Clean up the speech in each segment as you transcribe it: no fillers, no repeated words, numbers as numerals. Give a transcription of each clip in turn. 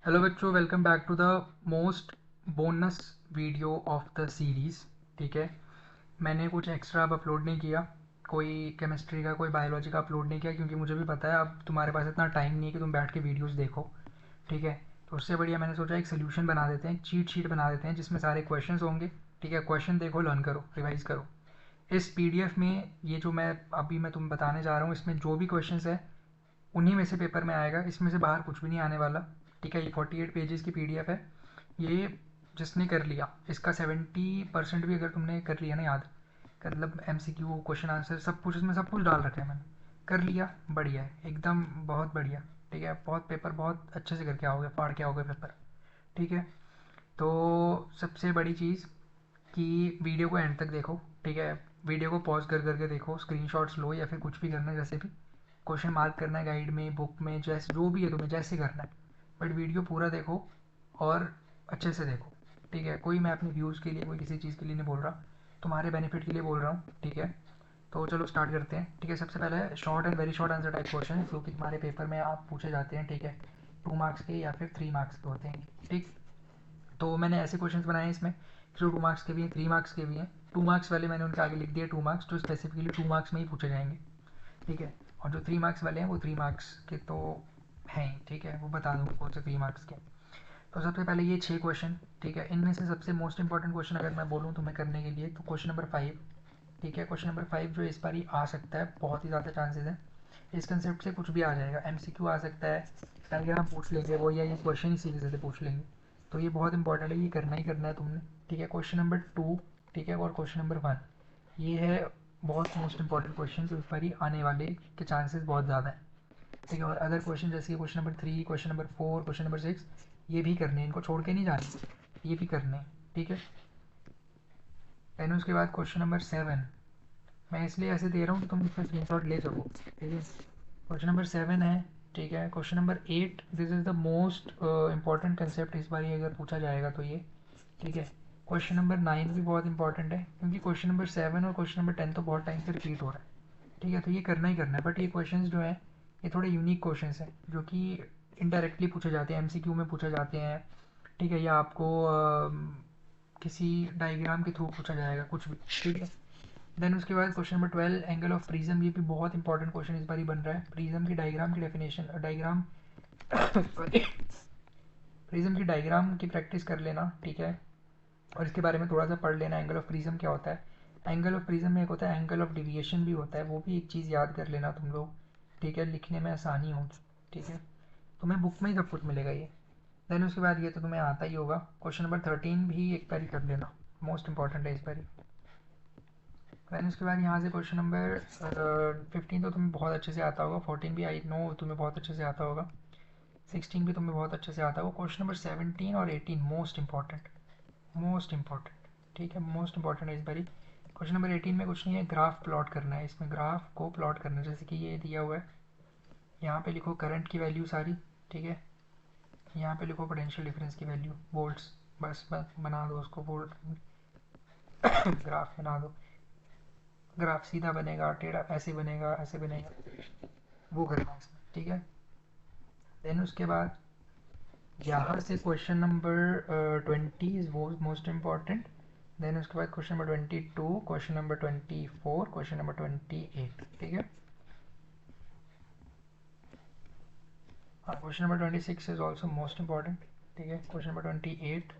Hello बच्चों, welcome back to the most bonus video of the series. ठीक है, मैंने कुछ एक्स्ट्रा अब अपलोड नहीं किया, कोई केमिस्ट्री का कोई बायोलॉजी का अपलोड नहीं किया, क्योंकि मुझे भी पता है अब तुम्हारे पास इतना टाइम नहीं है कि तुम बैठ के वीडियोस देखो। ठीक है, तो उससे बढ़िया मैंने सोचा एक सोल्यूशन बना देते हैं, एक चीट शीट बना देते हैं जिसमें सारे क्वेश्चंस होंगे। ठीक है, क्वेश्चन देखो, लर्न करो, रिवाइज करो। इस पीडीएफ में ये जो मैं तुम्हें बताने जा रहा हूँ, इसमें जो भी क्वेश्चंस है उन्हीं में से पेपर में आएगा, इसमें से बाहर कुछ भी नहीं आने वाला। ठीक है, ये 48 पेजेस की पीडीएफ है। ये जिसने कर लिया, इसका 70% भी अगर तुमने कर लिया ना याद, मतलब एमसीक्यू क्वेश्चन आंसर सब कुछ, इसमें सब कुछ डाल रखा है मैंने, कर लिया, बढ़िया है, एकदम बहुत बढ़िया। ठीक है, बहुत पेपर बहुत अच्छे से करके आओगे, फाड़ के आओगे पेपर। ठीक है, तो सबसे बड़ी चीज़ कि वीडियो को एंड तक देखो। ठीक है, वीडियो को पॉज कर करके देखो, स्क्रीनशॉट्स लो या फिर कुछ भी करना है, जैसे भी क्वेश्चन मार्क करना है गाइड में, बुक में, जैसे जो भी है तुम्हें जैसे करना है, बट वीडियो पूरा देखो और अच्छे से देखो। ठीक है, कोई मैं अपने व्यूज़ के लिए कोई किसी चीज़ के लिए नहीं बोल रहा, तुम्हारे बेनिफिट के लिए बोल रहा हूँ। ठीक है, तो चलो स्टार्ट करते हैं। ठीक है, सबसे पहले short and very short answer type question जो कि तुम्हारे पेपर में आप पूछे जाते हैं। ठीक है, 2 मार्क्स के या फिर 3 मार्क्स के होते हैं। ठीक, तो मैंने ऐसे क्वेश्चंस बनाए हैं इसमें जो 2 मार्क्स के भी हैं, 3 मार्क्स के भी हैं। 2 मार्क्स वाले मैंने उनके आगे लिख दिए 2 मार्क्स, जो स्पेसिफिकली 2 मार्क्स में ही पूछे जाएंगे। ठीक है, और जो 3 मार्क्स वाले हैं वो 3 मार्क्स के तो हैं ही। ठीक है, वो बता दूँगा कौन से 3 मार्क्स के। तो सबसे पहले ये 6 क्वेश्चन। ठीक है, इनमें से सबसे मोस्ट इंपॉर्टेंट क्वेश्चन अगर मैं बोलूँ तुम्हें करने के लिए, तो क्वेश्चन नंबर 5। ठीक है, क्वेश्चन नंबर 5 जो इस बार ही आ सकता है, बहुत ही ज़्यादा चांसेस है। इस कंसेप्ट से कुछ भी आ जाएगा, एमसीक्यू आ सकता है, अगर हम पूछ लेंगे वो, या ये क्वेश्चन ही सीधे सीधे पूछ लेंगे। तो ये बहुत इंपॉर्टेंट है, ये करना ही करना है तुमने। ठीक है, क्वेश्चन नंबर 2। ठीक है, और क्वेश्चन नंबर 1, ये है बहुत मोस्ट इंपॉर्टेंट क्वेश्चन, जो इस बार ही आने वाले के चांसेस बहुत ज़्यादा है। ठीक है, और अदर क्वेश्चन जैसे question number 3, question number 4, question number 6, ये भी करने हैं, इनको छोड़ के नहीं जाने, ये भी करने हैं। ठीक है, देन उसके बाद क्वेश्चन नंबर 7, मैं इसलिए ऐसे दे रहा हूँ कि तुम इसका स्क्रीनशॉट ले सको। ठीक है, क्वेश्चन नंबर 7 है। ठीक है, question number 8, this is the most important concept इस बार अगर पूछा जाएगा तो ये। ठीक है, क्वेश्चन नंबर 9 भी बहुत इंपॉर्टेंट है, क्योंकि क्वेश्चन नंबर 7 और क्वेश्चन नंबर 10 तो बहुत टाइम से रिपीट हो रहा है। ठीक है, तो ये करना ही करना है, बट ये क्वेश्चन जो है ये थोड़े यूनिक क्वेश्चन हैं, जो कि इनडायरेक्टली पूछे जाते हैं, एमसीक्यू में पूछे जाते हैं। ठीक है, या आपको किसी डायग्राम के थ्रू पूछा जाएगा कुछ भी। ठीक है, देन उसके बाद question number 12, angle of prism, ये भी बहुत इंपॉर्टेंट क्वेश्चन इस बार ही बन रहा है। प्रिज्म की डायग्राम की डेफिनेशन, डायग्राम प्रिज्म की डायग्राम की प्रैक्टिस कर लेना। ठीक है, और इसके बारे में थोड़ा सा पढ़ लेना, एंगल ऑफ प्रिज्म क्या होता है। एंगल ऑफ प्रिज्म में एक होता है एंगल ऑफ डिविएशन भी होता है, वो भी एक चीज़ याद कर लेना तुम लोग। ठीक है, लिखने में आसानी होगी। ठीक है, तुम्हें बुक में ही सब कुछ मिलेगा ये। देन उसके बाद ये तो तुम्हें आता ही होगा, क्वेश्चन नंबर 13 भी एक बार ही कर लेना, मोस्ट इंपॉर्टेंट है इस बार ही। देन उसके बाद यहाँ से क्वेश्चन नंबर 15 तो तुम्हें बहुत अच्छे से आता होगा, 14 भी आई नो तुम्हें बहुत अच्छे से आता होगा, 16 भी तुम्हें बहुत अच्छे से आता होगा। क्वेश्चन नंबर 17 और 18 मोस्ट इंपॉर्टेंट, मोस्ट इंपॉर्टेंट। ठीक है, मोस्ट इंपॉर्टेंट है इस बारी। क्वेश्चन नंबर 18 में कुछ नहीं है, ग्राफ प्लॉट करना है, इसमें ग्राफ को प्लॉट करना है, जैसे कि ये दिया हुआ है, यहाँ पे लिखो करंट की वैल्यू सारी। ठीक है, यहाँ पे लिखो पोटेंशियल डिफरेंस की वैल्यू, वोल्ट्स, बस बस बना दो उसको वोल्ट ग्राफ बना दो। ग्राफ सीधा बनेगा, टेढ़ा ऐसे बनेगा, ऐसे बनेगा, वो करना है इसमें। ठीक है, देन उसके बाद यहाँ से question number 20 is most important. Then उसके बाद question number 22, question number 24, question number 28। ठीक है, हाँ, question number 26 is also most important. ठीक है, क्वेश्चन नंबर 28,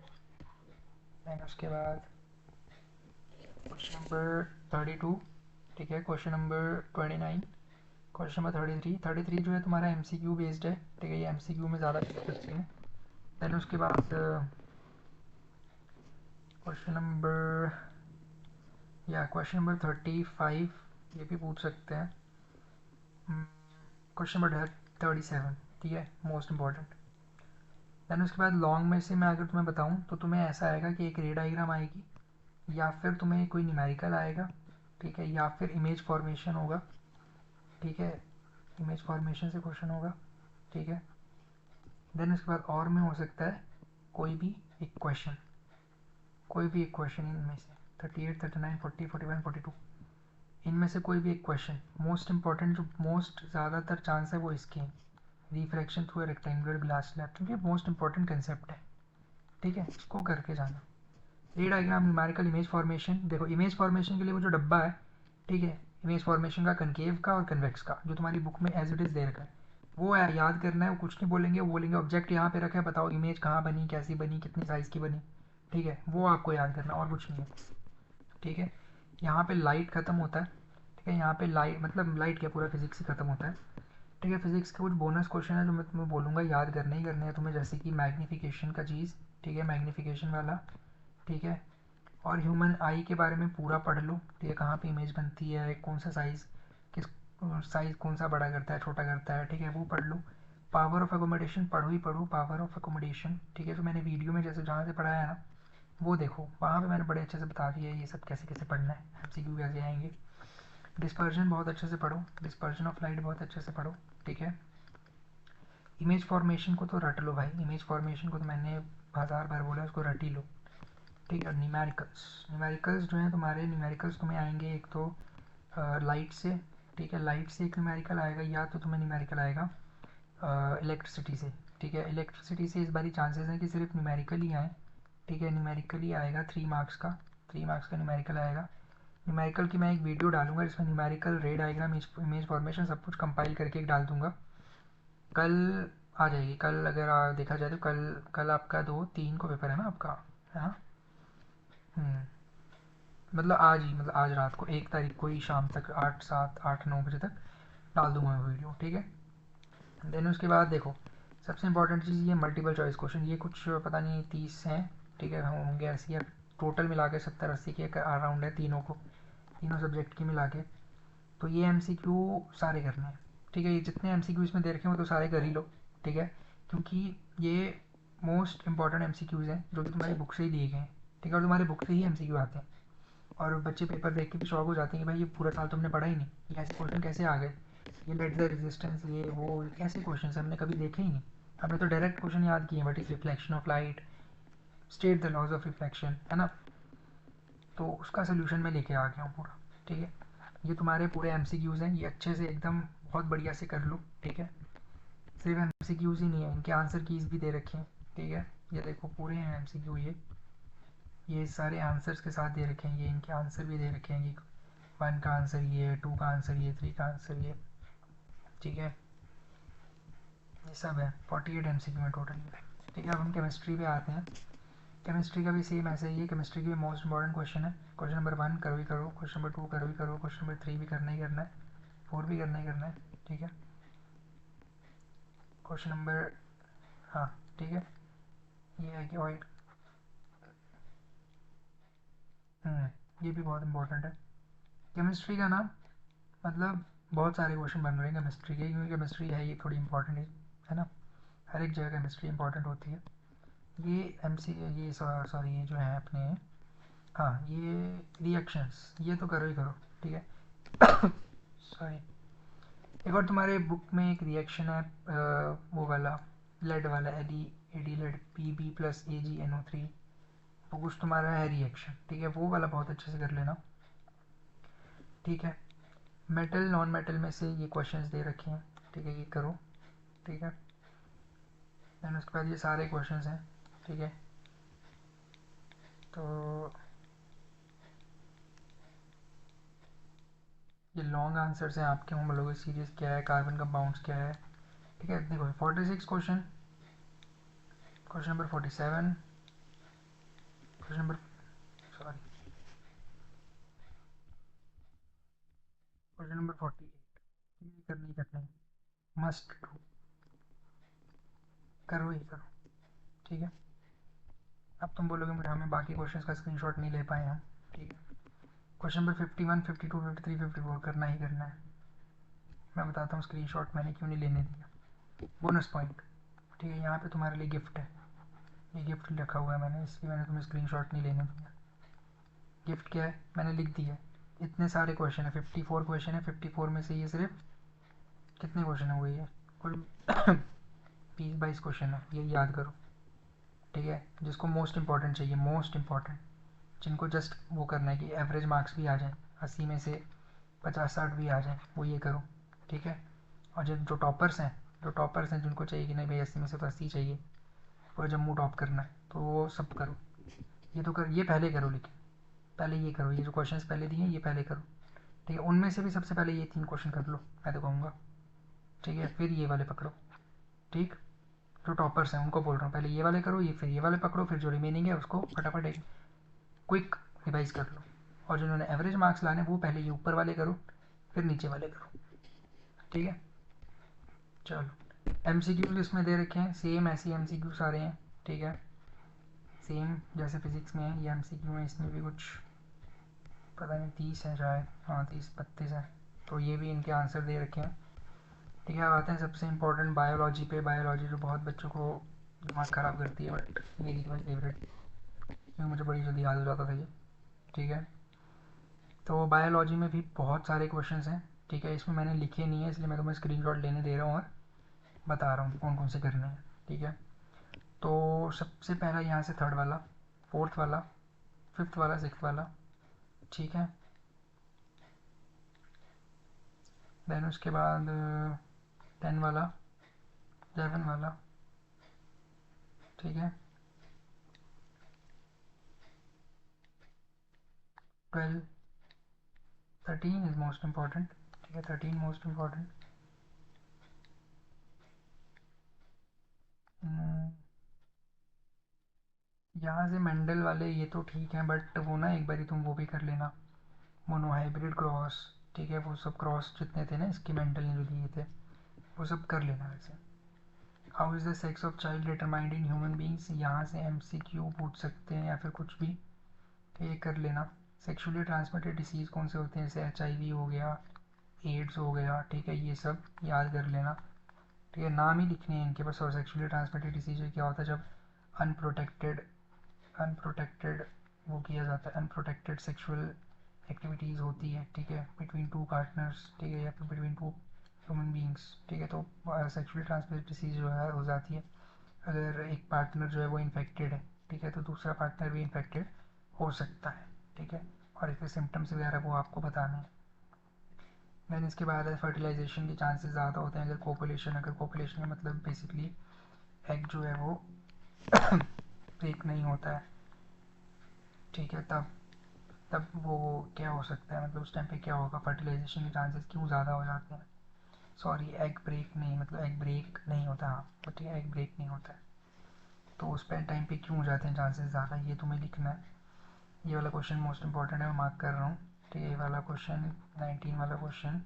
देन उसके बाद क्वेश्चन नंबर 32। ठीक है, क्वेश्चन नंबर 29, क्वेश्चन नंबर 33 जो है तुम्हारा एमसीक्यू बेस्ड है। ठीक है, ये एमसीक्यू में ज़्यादा इंटरेस्टिंग है। देन उसके बाद क्वेश्चन नंबर, या क्वेश्चन नंबर 35, ये भी पूछ सकते हैं। क्वेश्चन नंबर 37, ठीक है, मोस्ट इंपॉर्टेंट। देन उसके बाद लॉन्ग में से मैं अगर तुम्हें बताऊं तो तुम्हें ऐसा आएगा कि एक रे डायग्राम आएगी, या फिर तुम्हें कोई न्यूमेरिकल आएगा। ठीक है, या फिर इमेज फॉर्मेशन होगा। ठीक है, इमेज फॉर्मेशन से क्वेश्चन होगा। ठीक है, देन उसके बाद और में हो सकता है कोई भी एक क्वेश्चन, कोई भी एक क्वेश्चन इनमें से 38, 39, 40, 41, 42, इनमें से कोई भी एक क्वेश्चन। मोस्ट इंपॉर्टेंट जो मोस्ट ज़्यादातर चांस है वो इसके हैं। Refraction through rectangular glass slab, क्योंकि मोस्ट इंपॉर्टेंट कंसेप्ट है, ठीक है, इसको करके जाना। रे डायग्राम, न्यूमेरिकल इमेज फॉर्मेशन। देखो इमेज फॉर्मेशन के लिए वो जो डब्बा है, ठीक है, इमेज फॉर्मेशन का कनकेव का और कन्वेक्स का, जो तुम्हारी बुक में एज इट इज़ दे रखा है, वो याद करना है। वो कुछ नहीं बोलेंगे, वो बोलेंगे ऑब्जेक्ट यहाँ पे रखा है, बताओ इमेज कहाँ बनी, कैसी बनी, कितनी साइज़ की बनी, ठीक है, वो आपको याद करना और कुछ नहीं है, ठीक है। यहाँ पे लाइट ख़त्म होता है, ठीक है, यहाँ पे लाइट मतलब लाइट क्या, पूरा फिजिक्स ही ख़त्म होता है, ठीक है। फिजिक्स के कुछ बोनस क्वेश्चन है जो मैं तुम्हें बोलूँगा याद करने ही करने हैं तुम्हें, जैसे कि मैग्नीफिकेशन का चीज़, ठीक है, मैग्नीफिकेशन वाला, ठीक है। और ह्यूमन आई के बारे में पूरा पढ़ लो, ठीक है, कहाँ पे इमेज बनती है, कौन सा साइज़, किस साइज़ कौन सा बड़ा करता है, छोटा करता है, ठीक है, वो पढ़ लो। पावर ऑफ एकोमोडेशन पढ़ो ही पढ़ो, पावर ऑफ एकोमोडेशन, ठीक है। तो मैंने वीडियो में जैसे जहाँ से पढ़ाया है ना, वो देखो, वहाँ पे मैंने बड़े अच्छे से बता दिया है ये सब कैसे कैसे पढ़ना है, एमसीक्यू कैसे आएंगे। डिस्पर्जन बहुत अच्छे से पढ़ो, डिस्पर्जन ऑफ लाइट बहुत अच्छे से पढ़ो, ठीक है। इमेज फॉर्मेशन को तो रट लो भाई, इमेज फॉर्मेशन को तो मैंने 1000 बार बोला, उसको रट ही लो, ठीक है। न्यूमेरिकल्स, न्यूमेरिकल्स जो हैं तुम्हारे, न्यूमेरिकल्स तुम्हें आएंगे एक तो लाइट से, ठीक है, लाइट से एक न्यूमेरिकल आएगा, या तो तुम्हें न्यूमेरिकल आएगा इलेक्ट्रिसिटी से, ठीक है। इलेक्ट्रिसिटी से इस बारी चांसेस हैं कि सिर्फ न्यूमेरिकल ही आए, ठीक है, न्यूमेरिकल ही आएगा, 3 मार्क्स का, 3 मार्क्स का न्यूमेरिकल आएगा। न्यूमेरिकल की मैं एक वीडियो डालूंगा जिसमें न्यूमेरिकल, रे डायग्राम, इमेज फॉर्मेशन सब कुछ कंपाइल करके एक डाल दूंगा, कल आ जाएगी। कल अगर देखा जाए तो कल कल आपका 2-3 को पेपर है ना आपका, है ना? मतलब आज ही, मतलब आज रात को 1 तारीख को ही शाम तक 8-7-8-9 बजे तक डाल दूंगा मैं वीडियो, ठीक है। देन उसके बाद देखो सबसे इंपॉर्टेंट चीज़ ये मल्टीपल चॉइस क्वेश्चन, ये कुछ पता नहीं 30 हैं, ठीक है, हम होंगे ऐसी, या टोटल मिला के 70-80 के अराउंड है तीनों को, तीनों सब्जेक्ट की मिला के। तो ये एमसीक्यू सारे करने हैं, ठीक है, ये जितने एमसीक्यू इसमें दे रखे हैं वो तो सारे कर ही लो, ठीक है, क्योंकि ये मोस्ट इंपॉर्टेंट एमसीक्यूज़ हैं जो कि तुम्हारी बुक से ही दिए गए हैं, ठीक है, और तुम्हारे बुक से ही एमसीक्यू आते हैं। और बच्चे पेपर देख के भी शॉक हो जाते हैं कि भाई ये पूरा साल तुमने पढ़ा ही नहीं, ये ऐसे क्वेश्चन कैसे आ गए, ये लेट द रेजिस्टेंस, ये वो कैसे क्वेश्चन हमने कभी देखे ही नहीं। हमने तो डायरेक्ट क्वेश्चन याद किए, what is reflection of light, state the laws of reflection, है ना। तो उसका सोल्यूशन मैं लेके आ गया हूँ पूरा, ठीक है। ये तुम्हारे पूरे एमसीक्यूज़ हैं, ये अच्छे से एकदम बहुत बढ़िया से कर लो, ठीक है। सिर्फ एमसीक्यूज़ ही नहीं है, इनके आंसर कीज़ भी दे रखे हैं, ठीक है, ये देखो पूरे हैं एमसीक्यू, ये सारे आंसर्स के साथ दे रखे हैं, ये इनके आंसर भी दे रखे हैं कि 1 का आंसर ये, 2 का आंसर ये, 3 का आंसर ये, ठीक है, ये सब है 48 एमसीक्यू में टोटल, ठीक है। अब हम केमिस्ट्री पे आते हैं। केमिस्ट्री का भी सेम ऐसे ही है, केमिस्ट्री की भी मोस्ट इंपॉर्टेंट क्वेश्चन है, क्वेश्चन नंबर 1 करो ही करो, क्वेश्चन नंबर 2 करो ही करो, क्वेश्चन नंबर 3 भी करना ही करना है, 4 भी करना ही करना है, ठीक है। क्वेश्चन नंबर, हाँ ठीक है, ये है कि ऑयल, ये भी बहुत इंपॉर्टेंट है केमिस्ट्री का ना, मतलब बहुत सारे क्वेश्चन बन रहे हैं केमिस्ट्री के, क्योंकि केमिस्ट्री है ये थोड़ी इंपॉर्टेंट है ना, हर एक जगह केमिस्ट्री इंपॉर्टेंट होती है। ये ये सॉरी ये जो है अपने, हाँ ये रिएक्शंस, ये तो करो ही करो, ठीक है। सॉरी, एक और तुम्हारे बुक में एक रिएक्शन है वो वाला लेड वाला, एडी लेड Pb+Ag NO3, वो कुछ तुम्हारा है रिएक्शन, ठीक है, वो वाला बहुत अच्छे से कर लेना, ठीक है। मेटल नॉन मेटल में से ये क्वेश्चंस दे रखे हैं, ठीक है, ये करो, ठीक है। देन उसके बाद ये सारे क्वेश्चंस हैं, ठीक है। तो ये लॉन्ग आंसर्स हैं आपके, होमोलॉगस सीरीज क्या है, कार्बन कंपाउंड्स क्या है, ठीक है। देखो 46 question, question number 47, question number, sorry, question number 48, ये करनी करना है, मस्ट डू, करो ही करो, ठीक है। अब तुम बोलोगे मुझे हमें बाकी क्वेश्चंस का स्क्रीनशॉट नहीं ले पाए हम, ठीक है। क्वेश्चन नंबर 51, 52, 53, 54 करना ही करना है। मैं बताता हूँ स्क्रीनशॉट मैंने क्यों नहीं लेने दिया। बोनस पॉइंट, ठीक है, यहाँ पे तुम्हारे लिए गिफ्ट है, ये गिफ्ट रखा हुआ है मैंने, इसलिए मैंने तुम्हें स्क्रीनशॉट नहीं लेने दिया। गिफ्ट क्या है मैंने लिख दिया है, इतने सारे क्वेश्चन है, 54 क्वेश्चन है, 54 में से ये सिर्फ कितने क्वेश्चन है, वो ये कुल 20-22 क्वेश्चन है, ये याद करो, ठीक है। जिसको मोस्ट इंपॉर्टेंट चाहिए, मोस्ट इंपॉर्टेंट, जिनको जस्ट वो करना है कि एवरेज मार्क्स भी आ जाए, 80 में से 50-60 भी आ जाए, वो ये करो, ठीक है। और जो जो टॉपर्स हैं जो टॉपर्स हैं जिनको चाहिए कि नहीं भाई 80 में से तो 80 चाहिए, पूरा जम्मू टॉप करना है, तो वो सब करो। ये तो कर, ये पहले करो, लेकिन पहले ये करो, ये जो क्वेश्चंस पहले दिए हैं ये पहले करो, ठीक है। उनमें से भी सबसे पहले ये 3 क्वेश्चन कर लो, मैं तो कहूँगा, ठीक है। फिर ये वाले पकड़ो, ठीक। जो टॉपर्स हैं उनको बोल रहा हूँ, पहले ये वाले करो, ये फिर ये वाले पकड़ो, फिर जो रिमेनिंग है उसको फटाफट एक क्विक रिवाइज कर लो। और जिन्होंने एवरेज मार्क्स लाने वो पहले ये ऊपर वाले करो, फिर नीचे वाले करो, ठीक है। चलो, MCQs इसमें दे रखे हैं, सेम ऐसे MCQs आ रहे हैं, ठीक है। सेम जैसे फिजिक्स में है ये MCQ है, इसमें भी कुछ पता नहीं 30 है शायद, हाँ 30-32 है, तो ये भी इनके आंसर दे रखे हैं, ठीक है। अब आते हैं सबसे इम्पोर्टेंट बायोलॉजी पे। बायोलॉजी जो बहुत बच्चों को दिमाग ख़राब करती है, बट मेरी तो फेवरेट, क्योंकि मुझे बड़ी जल्दी याद हो जाता था ये, ठीक है। तो बायोलॉजी में भी बहुत सारे क्वेश्चन हैं, ठीक है। इसमें मैंने लिखे नहीं है इसलिए मैं तुम्हें स्क्रीनशॉट लेने दे रहा हूँ और बता रहा हूँ कौन कौन से करने हैं, ठीक है। तो सबसे पहला यहाँ से 3rd वाला, 4th वाला, 5th वाला, 6th वाला, ठीक है। देन उसके बाद 10 वाला, 11 वाला, ठीक है। 12, 13 इज़ मोस्ट इम्पॉर्टेंट, ठीक है। 13 मोस्ट इम्पॉर्टेंट। यहाँ से मेंडल वाले ये तो ठीक है, बट वो ना एक बारी तुम वो भी कर लेना, मोनोहाइब्रिड क्रॉस, ठीक है। वो सब क्रॉस जितने थे ना इसके मेंडल ने जो दिए थे वो सब कर लेना वैसे। How is the sex of child determined in human beings, यहाँ से MCQ पूछ सकते हैं या फिर कुछ भी, तो ये कर लेना। सेक्शुअली ट्रांसमिटेड डिसीज़ कौन से होते हैं, जैसे HIV हो गया, एड्स हो गया, ठीक है। ये सब याद कर लेना, ठीक है। नाम ही लिखने हैं इनके पास। और सेक्शुअली ट्रांसमिटेड डिसीज क्या होता है, जब अनप्रोटेक्टेड अनप्रोटेक्टेड वो किया जाता है, अनप्रोटेक्टेड सेक्सुअल एक्टिविटीज़ होती है, ठीक है, बिटवीन 2 पार्टनर्स, ठीक है, या फिर बिटवीन 2 ह्यूमन बींग्स, ठीक है। तो सेक्सुअली ट्रांसमिटेड डिसीज़ जो है हो जाती है अगर एक पार्टनर जो है वो इन्फेक्टेड है, ठीक है, तो दूसरा पार्टनर भी इन्फेक्टेड हो सकता है, ठीक है। और इसके सिम्टम्स वगैरह वो आपको बताने हैं। दैन इसके बाद फर्टिलाइजेशन के चांसेस ज़्यादा होते हैं अगर कोपुलेशन का मतलब बेसिकली एग जो है वो ब्रेक नहीं होता है, ठीक है। तब तब वो क्या हो सकता है, मतलब उस टाइम पे क्या होगा, फर्टिलाइजेशन के चांसेस क्यों ज़्यादा हो जाते हैं। सॉरी, एग ब्रेक नहीं, मतलब एग ब्रेक नहीं होता, हाँ ठीक है, एग ब्रेक नहीं होता है, तो उस टाइम पे क्यों हो जाते हैं चांसेस ज़्यादा, ये तुम्हें लिखना है। ये वाला क्वेश्चन मोस्ट इंपॉर्टेंट है, मैं मार्क कर रहा हूँ, ठीक है। ये वाला क्वेश्चन 19 वाला क्वेश्चन,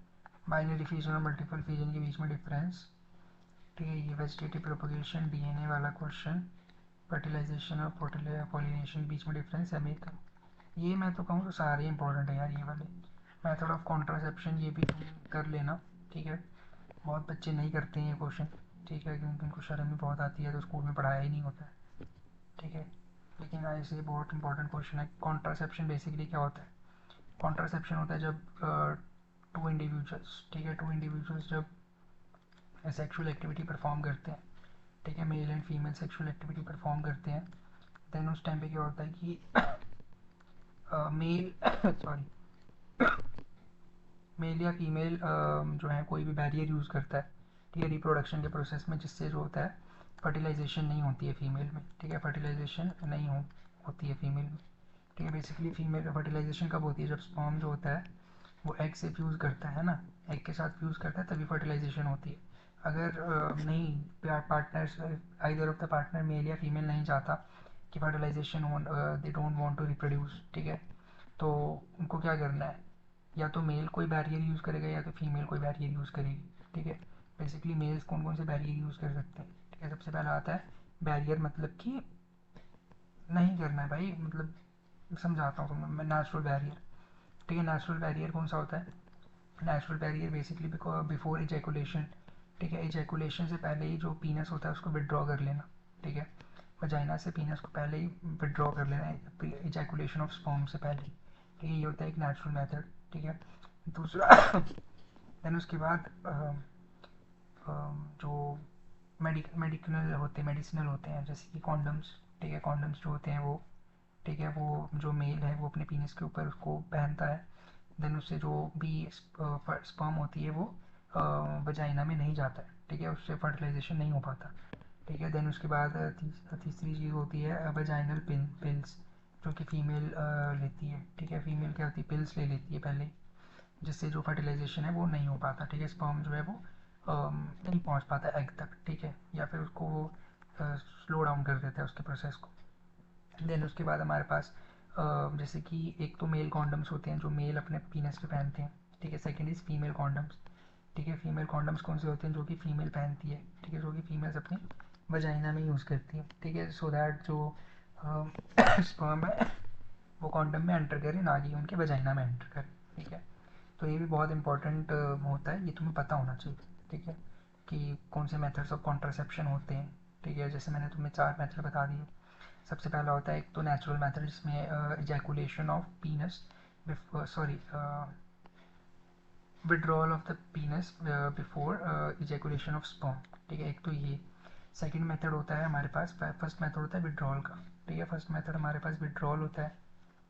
बाइनरी फ्यूजन और मल्टीपल फ्यूजन के बीच में डिफरेंस, ठीक है। ये वेजिटेटिव प्रोपगेशन DNA वाला क्वेश्चन, फर्टिलाइजेशन और पॉलिनेशन के बीच में डिफरेंस है मेथड। ये मैं तो कहूँ तो सारे इंपॉर्टेंट है यार ये वाले। मेथड ऑफ कॉन्ट्रासेप्शन ये भी तुम कर लेना, ठीक है। बहुत बच्चे नहीं करते हैं ये क्वेश्चन, ठीक है, क्योंकि उनको शर्म भी बहुत आती है, तो स्कूल में पढ़ाया ही नहीं होता है, ठीक है। लेकिन ऐसे बहुत इंपॉर्टेंट क्वेश्चन है। कॉन्ट्रासेप्शन बेसिकली क्या होता है, कॉन्ट्रासेप्शन होता है जब 2 इंडिविजुअल्स, ठीक है, 2 इंडिविजुअल्स जब सेक्सुअल एक्टिविटी परफॉर्म करते हैं, ठीक है, male and female sexual activity perform करते हैं, देन उस टाइम पे क्या होता है कि मेल सॉरी मेल या फीमेल जो है कोई भी बैरियर यूज़ करता है, ठीक है, रिप्रोडक्शन के प्रोसेस में, जिससे जो होता है फर्टिलाइजेशन नहीं होती है फीमेल में, ठीक है, फर्टिलाइजेशन नहीं होती है फीमेल में, ठीक है। बेसिकली फीमेल फर्टिलाइजेशन कब होती है, जब स्पर्म जो होता है वो एग से फ्यूज़ करता है ना, एग के साथ फ्यूज़ करता है, तभी फर्टिलाइजेशन होती है। अगर नहीं, partners, either of the partner male या फीमेल नहीं चाहता कि फर्टिलाइजेशन हो, they don't want to reproduce, ठीक है, तो उनको क्या करना है, या तो मेल कोई बैरियर यूज़ करेगा या तो फीमेल कोई बैरियर यूज़ करेगी, ठीक है। बेसिकली मेल्स कौन कौन से बैरियर यूज़ कर सकते हैं, ठीक है। सबसे पहला आता है बैरियर, मतलब कि नहीं करना है भाई, मतलब समझाता हूँ तुम्हें मैं, नेचुरल बैरियर, ठीक है। नेचुरल बैरियर कौन सा होता है, natural barrier basically before ejaculation, ठीक है, इजैकुलेशन से पहले ही जो पीनस होता है उसको विड्रॉ कर लेना, ठीक है। वजाइना से पीनस को पहले ही विड्रॉ कर लेना है इजैकुलेशन ऑफ स्पर्म से पहले, ठीक है। ये होता है एक नेचुरल मेथड, ठीक है। दूसरा देन उसके बाद जो मेडिसिनल होते हैं, जैसे कि कॉन्डम्स, ठीक है, कॉन्डम्स जो होते हैं वो, ठीक है, वो जो मेल है वो अपने पीनस के ऊपर उसको पहनता है, देन उससे जो भी स्पर्म होती है वो वजाइना में नहीं जाता है, ठीक है, उससे फर्टिलाइजेशन नहीं हो पाता। ठीक है, देन उसके बाद तीसरी चीज़ होती है वजाइनल पिल्स, जो कि फीमेल लेती है। ठीक है, फीमेल क्या होती है, पिल्स ले लेती है पहले, जिससे जो फर्टिलाइजेशन है वो नहीं हो पाता। ठीक है, स्पर्म जो है वो नहीं पहुंच पाता एग तक। ठीक है, या फिर उसको वो स्लो डाउन कर देता है उसके प्रोसेस को। देन उसके बाद हमारे पास जैसे कि एक तो मेल कॉन्डम्स होते हैं जो मेल अपने पीनस पे पहनते हैं। ठीक है, सेकेंड इज़ फीमेल कॉन्डम्स। ठीक है, फीमेल कॉन्डम्स कौन से होते हैं, जो कि फीमेल पहनती है। ठीक है, जो कि फीमेल्स अपनी वजाइना में यूज़ करती है। ठीक है, सो दैट जो स्पर्म है वो कॉन्डम में एंटर करे, ना कि उनके वजाइना में एंटर करे। ठीक है, तो ये भी बहुत इंपॉर्टेंट होता है, ये तुम्हें पता होना चाहिए। ठीक है, कि कौन से मेथड्स ऑफ कॉन्ट्रासेप्शन होते हैं। ठीक है, जैसे मैंने तुम्हें 4 मेथड बता दिए। सबसे पहला होता है एक तो नेचुरल मेथड, जिसमें ejaculation of पीनस, sorry withdrawal of the पीनस before ejaculation of sperm. ठीक है, एक तो ये। सेकंड मेथड होता है हमारे पास, फर्स्ट मेथड होता है विड्रॉल का। ठीक है, फर्स्ट मेथड हमारे पास विड्रॉल होता है,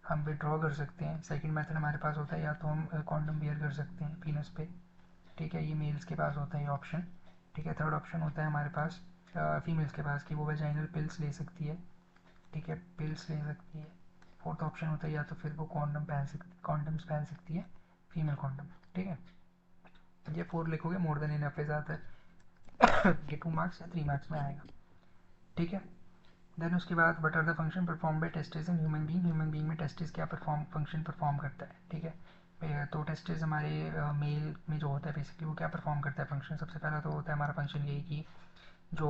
हम विड्रॉ कर सकते हैं। सेकंड मेथड हमारे पास होता है या तो हम कॉन्डम वेयर कर सकते हैं पीनस पे। ठीक है, ये मेल्स के पास होता है ये ऑप्शन। ठीक है, थर्ड ऑप्शन होता है हमारे पास फीमेल्स के पास, कि वो वेजाइनल पिल्स ले सकती है। ठीक है, पिल्स ले सकती है। फोर्थ ऑप्शन होता है या तो फिर वो कॉन्डम्स पहन सकती है, फीमेल कॉन्डम। ठीक है, ये 4 लिखोगे, मोर देन इनफ है, ज़्यादा ये 2 मार्क्स या 3 मार्क्स में आएगा। ठीक है, देन उसके बाद what are the function perform by testis in human being. Human being में टेस्टिस क्या फंक्शन परफॉर्म करता है। ठीक है, तो टेस्टिस हमारे मेल में जो होता है बेसिकली वो क्या परफॉर्म करता है फंक्शन। सबसे पहला तो होता है हमारा फंक्शन यही कि जो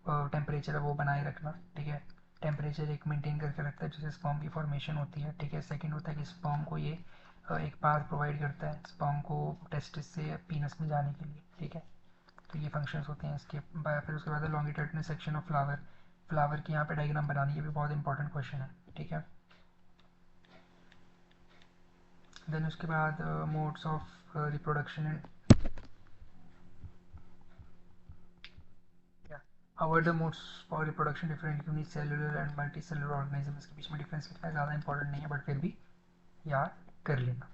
टेम्परेचर है वो बनाए रखना। ठीक है, टेम्परेचर एक मेंटेन करके रखता है जिससे स्पर्म की फॉर्मेशन होती है। ठीक है, सेकंड होता है कि स्पर्म को ये एक पाथ प्रोवाइड करता है स्पर्म को टेस्टिस से पीनस में जाने के लिए। ठीक है, तो ये फंक्शंस होते हैं इसके। फिर उसके बाद longitudinal section of flower. Flower की यहाँ पे डायग्राम बनानी, ये भी बहुत इंपॉर्टेंट क्वेश्चन है। ठीक है, देन उसके बाद modes of reproduction and our the modes for reproduction different unicellular and multi cellular organism. इसके बीच में डिफरेंस लिखना है, ज़्यादा इंपॉर्टेंट नहीं है बट फिर भी याद कर लेना।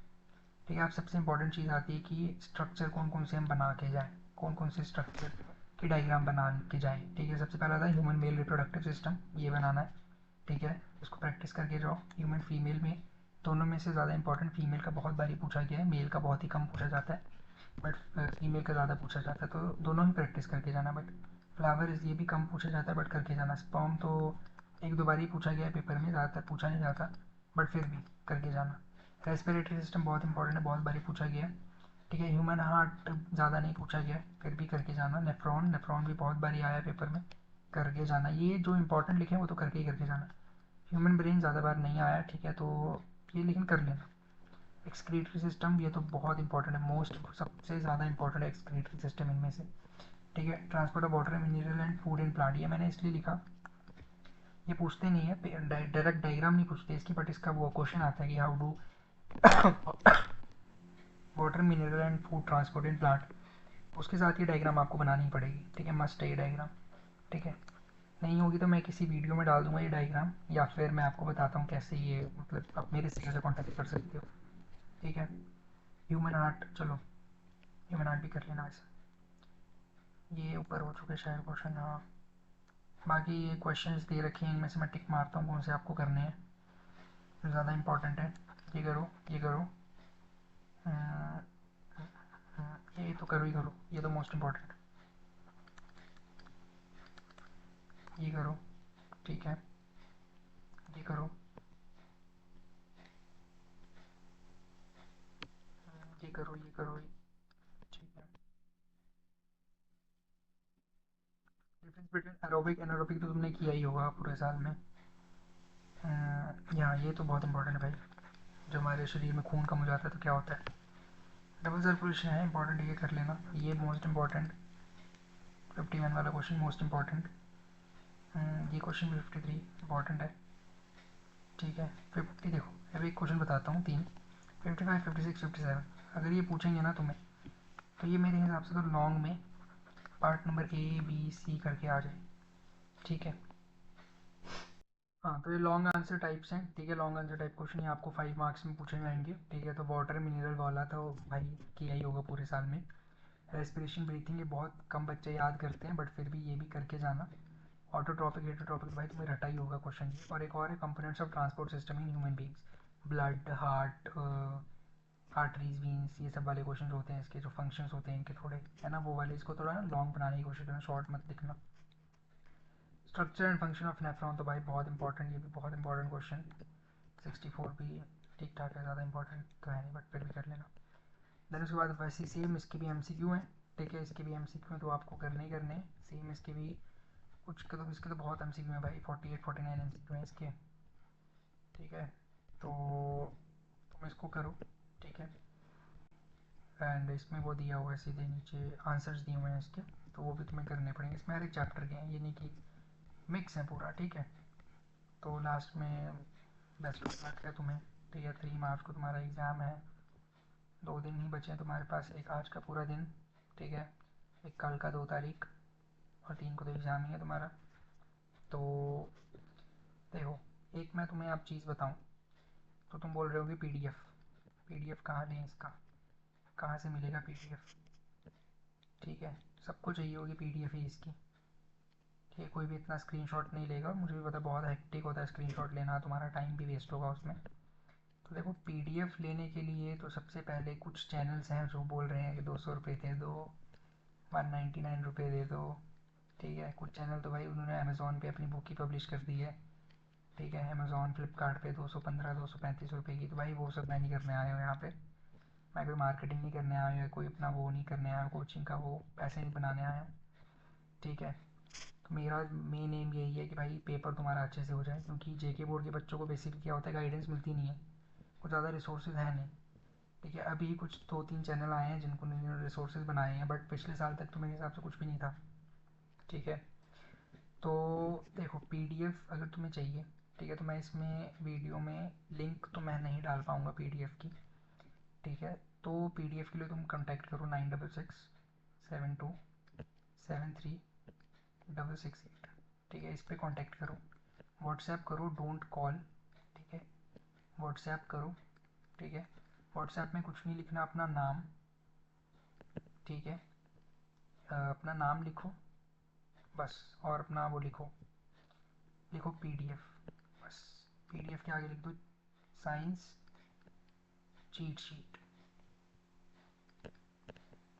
ठीक है, अब सबसे इंपॉर्टेंट चीज़ आती है कि स्ट्रक्चर कौन कौन से हम बना के जाएँ, कौन कौन से स्ट्रक्चर की डायग्राम बना के जाएँ। ठीक है, सबसे पहला था ह्यूमन मेल रिप्रोडक्टिव सिस्टम, ये बनाना है। ठीक है, इसको प्रैक्टिस करके जाओ। ह्यूमन फीमेल में दोनों में से ज़्यादा इंपॉर्टेंट फीमेल का बहुत बारी पूछा गया है, मेल का बहुत ही कम पूछा जाता है, बट फीमेल का ज़्यादा पूछा जाता है, तो दोनों ही प्रैक्टिस करके जाना। बट फ्लावर ये भी कम पूछा जाता है बट करके जाना। स्पर्म तो एक दो बार ही पूछा गया है पेपर में, ज़्यादातर पूछा नहीं जाता, बट फिर भी करके जाना। रेस्पिरेटरी सिस्टम बहुत इंपॉर्टेंट है, बहुत बारी पूछा गया है। ठीक है, ह्यूमन हार्ट ज़्यादा नहीं पूछा गया, फिर भी करके जाना। नेफ्रॉन, नेफ्रॉन भी बहुत बारी आया है पेपर में, करके जाना। ये जो इंपॉर्टेंट लिखे हैं वो तो करके ही करके जाना। ह्यूमन ब्रेन ज़्यादा बार नहीं आया। ठीक है, तो ये लेकिन कर लेना। एक्सक्रीटरी सिस्टम, ये तो बहुत इंपॉर्टेंट है, मोस्ट सबसे ज़्यादा इंपॉर्टेंट है एक्सक्रीटरी सिस्टम इनमें से। ठीक है, transport of water mineral and food in plant, ये मैंने इसलिए लिखा, ये पूछते नहीं है डायरेक्ट डायग्राम नहीं पूछते इसकी, बट इसका वो क्वेश्चन आता है कि how do water mineral and food transport in plant, उसके साथ ये डायग्राम आपको बनानी पड़ेगी। ठीक है, मस्ट है ये डायग्राम। ठीक है, नहीं होगी तो मैं किसी वीडियो में डाल दूंगा ये डायग्राम, या फिर मैं आपको बताता हूँ कैसे ये, मतलब आप मेरे से कैसे कॉन्टेक्ट कर सकते हो। ठीक है, ह्यूमन हार्ट, चलो ह्यूमन हार्ट भी कर लेना वैसे, ये ऊपर हो चुके शायद क्वेश्चन। हाँ, बाकी ये क्वेश्चंस दे रखे हैं, इनमें से मैं टिक मारता हूँ कौन से आपको करने हैं जो ज़्यादा इंपॉर्टेंट है। ये करो, ये करो, अम, ये तो करो ही करो, ये तो मोस्ट इम्पॉर्टेंट, ये करो। ठीक है, ये करो, ये करो, ये करो, ये। ठीक है, डिफरेंस बिटवीन एरोबिक एनारोबिक तो तुमने किया ही होगा पूरे साल में। यहाँ ये तो बहुत इंपॉर्टेंट है भाई, जो हमारे शरीर में खून कम हो जाता है तो क्या होता है। डबल सर्कुलेशन है इंपॉर्टेंट, ये कर लेना, ये मोस्ट इंपॉर्टेंट। 51 वाला क्वेश्चन मोस्ट इंपॉर्टेंट। ये क्वेश्चन भी 53 इंपॉर्टेंट है। ठीक है, 50 देखो, अभी एक क्वेश्चन बताता हूँ, 3, 55, 56, 57, अगर ये पूछेंगे ना तुम्हें, तो ये मेरे हिसाब से तो लॉन्ग में part number A B C करके आ जाए। ठीक है, हाँ, तो ये लॉन्ग आंसर टाइप्स हैं। ठीक है, लॉन्ग आंसर टाइप क्वेश्चन ये आपको 5 मार्क्स में पूछे जाएंगे। ठीक है, तो वाटर मिनरल वाला तो भाई किया ही होगा पूरे साल में। रेस्पिरेशन ब्रीथिंग ये बहुत कम बच्चे याद करते हैं, बट फिर भी ये भी करके जाना। ऑटोट्रॉपिक हेटरोट्रॉपिक भाई तुम्हें रटा ही होगा क्वेश्चन ये। और एक और है components of transport system in human beings, blood, heart, arteries, veins, ये सब वाले क्वेश्चन होते हैं इसके, जो फंक्शंस होते हैं इनके थोड़े, है ना, वो वाले। इसको थोड़ा ना लॉन्ग बनाने की कोशिश करना, शॉर्ट मत लिखना। Structure and function of nephron तो भाई बहुत इंपॉर्टेंट, ये भी बहुत इंपॉर्टेंट क्वेश्चन। 64 भी ठीक ठाक है, ज़्यादा इंपॉर्टेंट तो है नहीं, बट फिर भी कर लेना। देन उसके बाद वैसे सेम इसके भी MCQ हैं, ठीक है, इसके भी MCQ हैं तो आपको करने ही करने हैं सेम इसके भी। कुछ के तो इसके तो बहुत MCQ हैं भाई, 48-49 MCQ हैं इसके, ठीक है। तो तुम इसको करो, ठीक है। एंड इसमें वो दिया हुआ है सीधे नीचे आंसर्स दिए हुए हैं इसके, तो वो भी तुम्हें करने पड़ेंगे। इसमें हर एक चैप्टर के हैं, ये नहीं कि मिक्स है पूरा, ठीक है। तो लास्ट में बेस्ट ऑफ लक है तुम्हें, ठीक है। 3 मार्च को तुम्हारा एग्ज़ाम है, 2 दिन ही बचे हैं तुम्हारे पास, एक आज का पूरा दिन, ठीक है, एक कल का 2 तारीख, और 3 को तो एग्ज़ाम ही है तुम्हारा। तो देखो, एक मैं तुम्हें आप चीज़ बताऊँ, तो तुम बोल रहे होगे PDF कहाँ लें इसका, कहाँ से मिलेगा PDF, ठीक है। सबको चाहिए होगी PDF ही इसकी, ठीक है। कोई भी इतना स्क्रीनशॉट नहीं लेगा, मुझे भी पता बहुत हेक्टिक होता है स्क्रीनशॉट लेना, तुम्हारा टाइम भी वेस्ट होगा उसमें। तो देखो, PDF लेने के लिए तो सबसे पहले कुछ चैनल्स हैं जो बोल रहे हैं कि 200 रुपये दे दो, 199 रुपये दे दो, ठीक है। कुछ चैनल तो भाई उन्होंने अमेज़ोन पे अपनी बुक ही पब्लिश कर दी है, ठीक है, अमेज़ोन फ्लिपकार्ट पे 215-235 रुपये की। तो भाई वो सब मैं नहीं करने आया हूँ यहाँ पे, मैं कोई मार्केटिंग नहीं करने आया हूँ, कोई अपना वो नहीं करने आया हूँ, कोचिंग का वो पैसे नहीं बनाने आया हूँ, ठीक है। तो मेरा मेन एम यही है कि भाई पेपर तुम्हारा अच्छे से हो जाए, क्योंकि JK बोर्ड के बच्चों को बेसिकली क्या होता है, गाइडेंस मिलती नहीं है, कुछ ज़्यादा रिसोर्सेज है नहीं, ठीक है। अभी कुछ 2-3 चैनल आए हैं जिन्होंने रिसोर्सेज बनाए हैं, बट पिछले साल तक तो मेरे हिसाब से कुछ भी नहीं था, ठीक है। तो देखो, PDF अगर तुम्हें चाहिए, ठीक है, तो मैं इसमें वीडियो में लिंक तो मैं नहीं डाल पाऊँगा PDF की, ठीक है। तो PDF के लिए तुम कांटेक्ट करो 9667273738, ठीक है, इस पर कांटेक्ट करो। व्हाट्सएप करो, डोंट कॉल, ठीक है। व्हाट्सएप करो, ठीक है। व्हाट्सएप में कुछ नहीं लिखना, अपना नाम, ठीक है, अपना नाम लिखो बस, और अपना वो लिखो, लिखो PDF, बस। PDF के आगे लिख दो साइंस चीट शीट,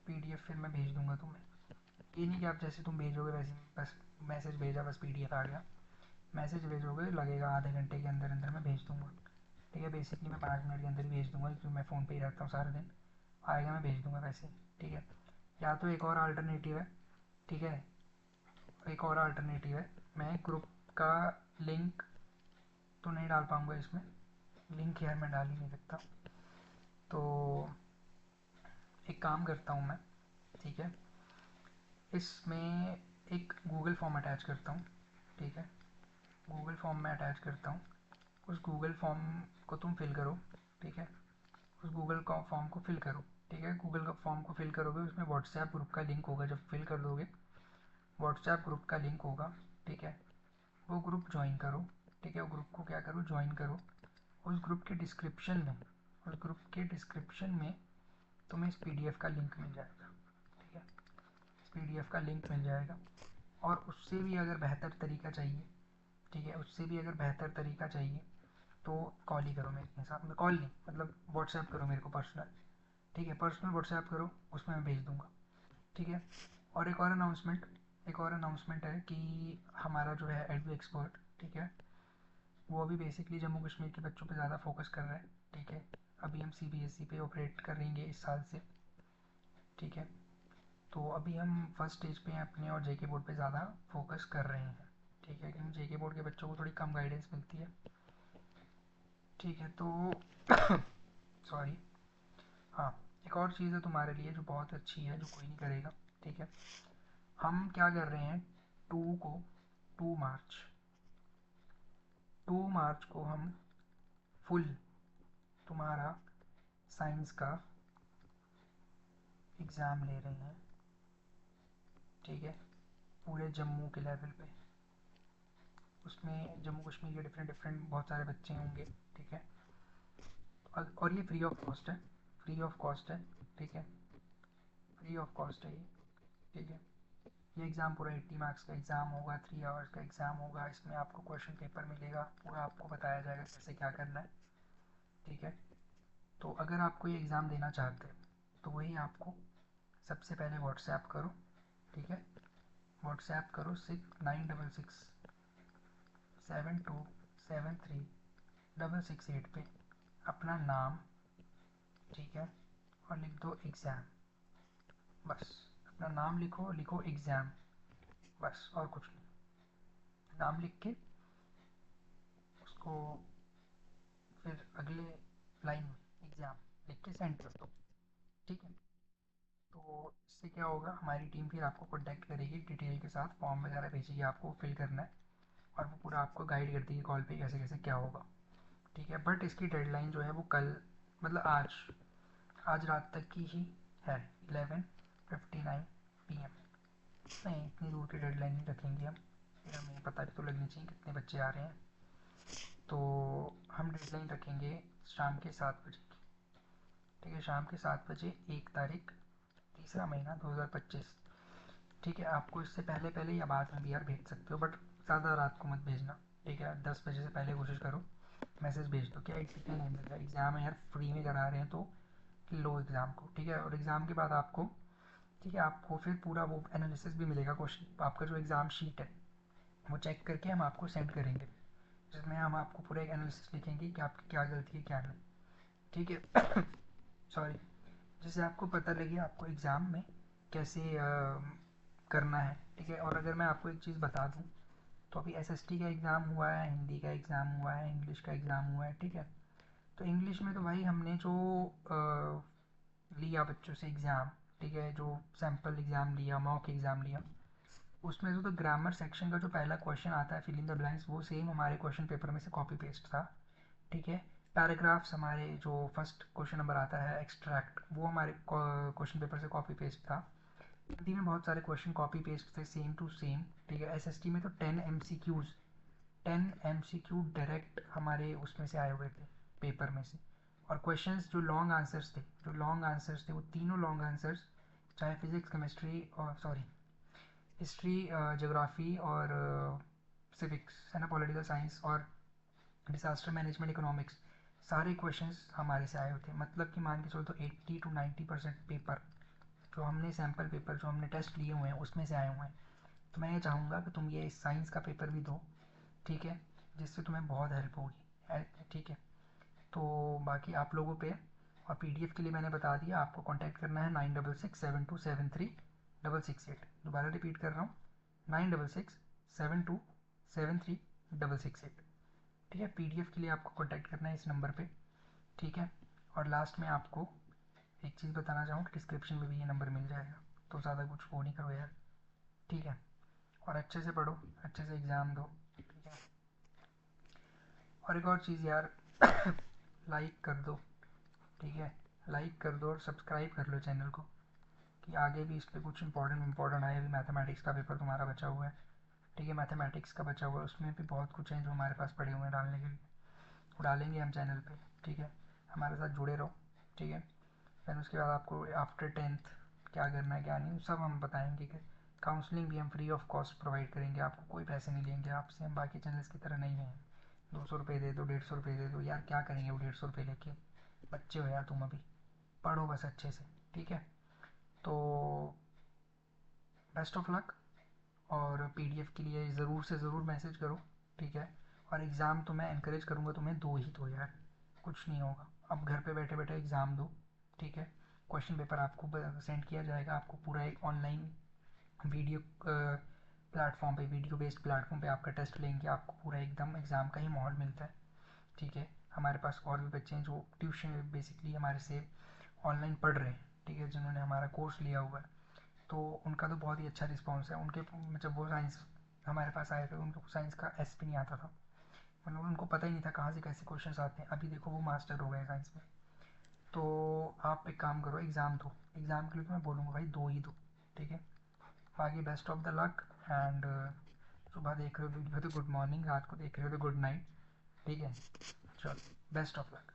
PDF फिर मैं भेज दूंगा तुम्हें। ये नहीं कि आप जैसे तुम भेजोगे वैसे बस मैसेज भेजा, बस PDF आ गया। मैसेज भेजोगे, लगेगा आधे घंटे के अंदर अंदर मैं भेज दूंगा, ठीक है। बेसिकली मैं 5 मिनट के अंदर ही भेज दूंगा, क्योंकि मैं फ़ोन पे ही रहता हूँ सारा दिन, आएगा मैं भेज दूंगा वैसे, ठीक है। या तो एक और अल्टरनेटिव है, ठीक है, एक और अल्टरनेटिव है, मैं ग्रुप का लिंक तो नहीं डाल पाऊँगा इसमें, लिंक यार मैं डाल ही नहीं सकता। तो एक काम करता हूँ मैं, ठीक है, इसमें एक गूगल फॉर्म अटैच करता हूँ, ठीक है। गूगल फॉर्म में अटैच करता हूँ, उस गूगल फॉर्म को तुम फिल करो, ठीक है। उस गूगल फॉर्म को फिल करो, ठीक है। गूगल का फॉर्म को फिल करोगे, उसमें व्हाट्सएप ग्रुप का लिंक होगा, जब फिल कर दोगे व्हाट्सएप ग्रुप का लिंक होगा, ठीक है। वो ग्रुप ज्वाइन करो, ठीक है। वो ग्रुप को क्या करो, ज्वाइन करो। उस ग्रुप के डिस्क्रिप्शन में, उस ग्रुप के डिस्क्रिप्शन में तुम्हें इस PDF का लिंक मिल जाएगा, ठीक है। इस PDF का लिंक मिल जाएगा, और उससे भी अगर बेहतर तरीका चाहिए, ठीक है, उससे भी अगर बेहतर तरीका चाहिए तो कॉल ही करो मेरे साथ में, कॉल नहीं मतलब व्हाट्सएप करो मेरे को पर्सनल, ठीक है, पर्सनल व्हाट्सएप करो, उसमें मैं भेज दूंगा, ठीक है। और एक और अनाउंसमेंट है कि हमारा जो है एडू एक्सपर्ट, ठीक है, वो अभी बेसिकली जम्मू कश्मीर के बच्चों पे ज़्यादा फोकस कर रहा है, ठीक है। अभी हम CBSE पे ऑपरेट करेंगे इस साल से, ठीक है। तो अभी हम फर्स्ट स्टेज पे हैं अपने, और JK बोर्ड पे ज़्यादा फोकस कर रहे हैं, ठीक है, क्योंकि JK बोर्ड के बच्चों को थोड़ी कम गाइडेंस मिलती है, ठीक है। तो सॉरी, हाँ, एक और चीज़ है तुम्हारे लिए जो बहुत अच्छी है, जो कोई नहीं करेगा, ठीक है। हम क्या कर रहे हैं, 2 को 2 मार्च 2 मार्च को हम फुल तुम्हारा साइंस का एग्ज़ाम ले रहे हैं, ठीक है, पूरे जम्मू के लेवल पे। उसमें जम्मू कश्मीर के डिफरेंट डिफरेंट बहुत सारे बच्चे होंगे, ठीक है। और ये फ्री ऑफ कॉस्ट है, फ्री ऑफ कॉस्ट है, ठीक है। फ्री ऑफ कॉस्ट है ये, ठीक है। ये एग्ज़ाम पूरा 80 मार्क्स का एग्ज़ाम होगा, 3 आवर्स का एग्ज़ाम होगा। इसमें आपको क्वेश्चन पेपर मिलेगा, पूरा आपको बताया जाएगा कैसे क्या करना है, ठीक है। तो अगर आपको ये एग्ज़ाम देना चाहते हैं तो वही आपको सबसे पहले व्हाट्सएप करो, ठीक है। व्हाट्सएप करो 9672736688 पे अपना नाम, ठीक है, और लिख दो एग्ज़ाम। बस अपना नाम लिखो, लिखो एग्ज़ाम, बस और कुछ नहीं। नाम लिख के उसको फिर अगले लाइन में एग्ज़ाम लिख के सेंड कर दो, ठीक है। तो इससे क्या होगा, हमारी टीम फिर आपको कॉन्टैक्ट करेगी डिटेल के साथ, फॉर्म वगैरह भेजेगी, आपको फिल करना है और वो पूरा आपको गाइड कर देगी कॉल पे कैसे कैसे क्या होगा, ठीक है। बट इसकी डेडलाइन जो है वो कल, मतलब आज रात तक की ही है, 11:59 PM। नहीं, इतनी दूर की डेडलाइन नहीं रखेंगे हम, फिर हमें पता भी तो लगनी चाहिए कितने बच्चे आ रहे हैं। तो हम डेडलाइन रखेंगे शाम के 7 बजे की, ठीक है। शाम के 7 बजे, 1 तारीख, तीसरा महीना 2025, ठीक है। आपको इससे पहले पहले या बाद में भी यार भेज सकते हो, बट ज़्यादा रात को मत भेजना, ठीक है। 10 बजे से पहले कोशिश करो, मैसेज भेज दो, क्या कितना टाइम लग रहा है, एग्ज़ाम है यार, फ्री में करा रहे हैं तो लो एग्ज़ाम को, ठीक है। और एग्ज़ाम के बाद आपको, ठीक है, आपको फिर पूरा वो एनालिसिस भी मिलेगा, क्वेश्चन आपका जो एग्ज़ाम शीट है वो चेक करके हम आपको सेंड करेंगे, जिसमें हम आपको पूरा एक एनालिसिस लिखेंगे कि आपकी क्या गलती है क्या नहीं, ठीक है। सॉरी, जिससे आपको पता लगे आपको एग्ज़ाम में कैसे करना है, ठीक है। और अगर मैं आपको एक चीज़ बता दूँ, तो अभी SST का एग्ज़ाम हुआ है, हिंदी का एग्ज़ाम हुआ है, इंग्लिश का एग्ज़ाम हुआ है, ठीक है। तो इंग्लिश में तो भाई हमने जो लिया बच्चों से एग्ज़ाम, ठीक है, जो सैम्पल एग्ज़ाम लिया, मॉक एग्ज़ाम लिया, उसमें से तो ग्रामर सेक्शन का जो पहला क्वेश्चन आता है, फिल इन द ब्लैंक्स, वो सेम हमारे क्वेश्चन पेपर में से कॉपी पेस्ट था, ठीक है। पैराग्राफ्स हमारे जो फर्स्ट क्वेश्चन नंबर आता है एक्सट्रैक्ट, वो हमारे क्वेश्चन पेपर से कॉपी पेस्ट था। हिंदी में बहुत सारे क्वेश्चन कॉपी पेस्ट थे, सेम टू सेम, ठीक है। SST में तो 10 MCQ डायरेक्ट हमारे उसमें से आए हुए थे, पेपर में से। और क्वेश्चंस जो लॉन्ग आंसर्स थे वो तीनों लॉन्ग आंसर्स, चाहे फिजिक्स, केमिस्ट्री और सॉरी हिस्ट्री, ज्योग्राफी और सिविक्स है ना, पॉलिटिकल साइंस और डिसास्टर मैनेजमेंट, इकोनॉमिक्स, सारे क्वेश्चंस हमारे से आए हुए थे। मतलब कि मान के चलो तो 80 to 90% पेपर जो हमने सैम्पल पेपर जो हमने टेस्ट लिए हुए हैं उसमें से आए हुए हैं। तो मैं ये चाहूँगा कि तुम ये साइंस का पेपर भी दो, ठीक है, जिससे तुम्हें बहुत हेल्प होगी, ठीक है। तो बाकी आप लोगों पे, और PDF के लिए मैंने बता दिया, आपको कांटेक्ट करना है 9667273668। दोबारा रिपीट कर रहा हूँ, 9667273668, ठीक है। PDF के लिए आपको कांटेक्ट करना है इस नंबर पे, ठीक है। और लास्ट में आपको एक चीज़ बताना चाहूँ, डिस्क्रिप्शन में भी ये नंबर मिल जाएगा, तो ज़्यादा कुछ वो नहीं करो यार, ठीक है। और अच्छे से पढ़ो, अच्छे से एग्ज़ाम दो, ठीक है। और एक और चीज़ यार, लाइक कर दो, ठीक है। लाइक कर दो और सब्सक्राइब कर लो चैनल को, कि आगे भी इस पर कुछ इंपॉर्टेंट आए। अभी मैथमेटिक्स का पेपर तुम्हारा बचा हुआ है, ठीक है, मैथमेटिक्स का बचा हुआ है, उसमें भी बहुत कुछ है जो हमारे पास पड़े हुए हैं डालने के लिए, वो डालेंगे हम चैनल पे, ठीक है। हमारे साथ जुड़े रहो, ठीक है। फिर उसके बाद आपको आफ्टर 10th क्या करना है क्या नहीं, सब हम बताएंगे। कि काउंसलिंग भी हम फ्री ऑफ कॉस्ट प्रोवाइड करेंगे आपको, कोई पैसे नहीं लेंगे आपसे, हम बाकी चैनल्स की तरह नहीं हैं 200 रुपये दे दो, 150 रुपये दे दो, यार क्या करेंगे वो 150 रुपये लेके, बच्चे हो यार तुम अभी, पढ़ो बस अच्छे से, ठीक है। तो बेस्ट ऑफ लक, और PDF के लिए ज़रूर से ज़रूर मैसेज करो, ठीक है। और एग्ज़ाम तो मैं इनक्रेज करूँगा तुम्हें, दो ही दो यार, कुछ नहीं होगा। अब घर पे बैठे बैठे एग्ज़ाम दो, ठीक है। क्वेश्चन पेपर आपको सेंड किया जाएगा, आपको पूरा एक ऑनलाइन वीडियो प्लेटफॉर्म पे, वीडियो बेस्ड प्लेटफॉर्म पे आपका टेस्ट लेंगे, आपको पूरा एकदम एग्ज़ाम का ही माहौल मिलता है, ठीक है। हमारे पास और भी बच्चे हैं जो ट्यूशन बेसिकली हमारे से ऑनलाइन पढ़ रहे हैं, ठीक है, जिन्होंने हमारा कोर्स लिया हुआ है, तो उनका तो बहुत ही अच्छा रिस्पॉन्स है। उनके जब वो साइंस हमारे पास आए थे, उनको साइंस का S भी नहीं आता था, मतलब उनको पता ही नहीं था कहाँ से कैसे क्वेश्चन आते हैं। अभी देखो वो मास्टर हो गए साइंस में। तो आप एक काम करो, एग्ज़ाम दो, एग्ज़ाम के लिए तो मैं बोलूँगा भाई दो ही दो, ठीक है। बाकी best of the luck, and सुबह देख रहे हो वीडियो तो गुड मॉर्निंग, रात को देख रहे हो तो गुड नाइट, ठीक है। चलो, बेस्ट ऑफ लक।